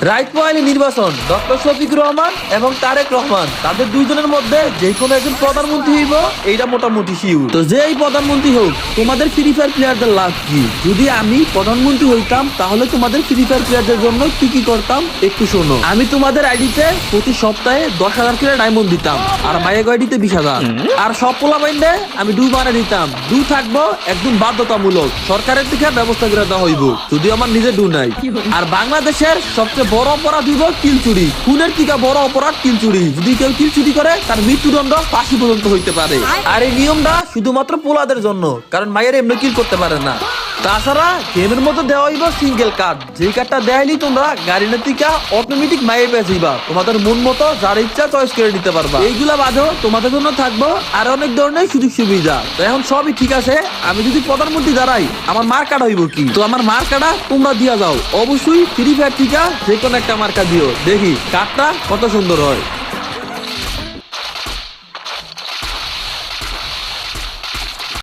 Right পয়েন্টে নির্বাচন doctor Shafiqur Rahman এবং তারেক রহমান তাদের দুইজনের মধ্যে যে কোনো একজন প্রধানমন্ত্রী হইব এইটা মোটামুটি শিওর। তো যে এই প্রধানমন্ত্রী হোক তোমাদের ফ্রি ফায়ার প্লেয়ারদের লাভ কি? যদি আমি প্রধানমন্ত্রী হইতাম তাহলে তোমাদের ফ্রি ফায়ার প্লেয়ারদের জন্য কি কি করতাম একটু শোনো। আমি তোমাদের আইডিতে প্রতি সপ্তাহে 10,000 করে ডায়মন্ড দিতাম, আর মায়ের আইডিতে 20,000, আর সব পোলা বাইন্ডে আমি ডু বানিয়ে দিতাম। ডু থাকবো একদম বাধ্যতামূলক, সরকারের থেকে ব্যবস্থা করে দেওয়া হইব যদি আমার নিজের ডু নাই। আর বাংলাদেশের সবচেয়ে বড় অপরাধ হইব কিল চুরি। খুনের থেকে বড় অপরাধ কিল চুরি। যদি কেউ কিল চুরি করে তার মৃত্যুদণ্ড ফাঁসি পর্যন্ত হইতে পারে। আর এই নিয়মটা শুধুমাত্র পোলাদের জন্য, কারণ মায়ের এমনি কিল করতে পারে না। তাছাড়া গেমের মধ্যে দেওয়া হইব সিঙ্গেল কার্ড, যেই কার্ডটা দেয়াইলি তোমরা গাড়ির থেকে অটোমেটিক মাইয়ে পেয়ে যাইবা, তোমাদের মন মতো যার ইচ্ছা চয়েস করে নিতে পারবা। এইগুলা বাদেও তোমাদের জন্য থাকবো আর অনেক ধরনের সুযোগ সুবিধা। তো এখন সবই ঠিক আছে, আমি যদি প্রধানমন্ত্রী দাঁড়াই আমার মার্কাটা হইব কি? তো আমার মার্কাটা তোমরা দিয়া যাও, অবশ্যই ফ্রি ফায়ার থেকে যে কোনো একটা মার্কা দিও, দেখি কার্ডটা কত সুন্দর হয়।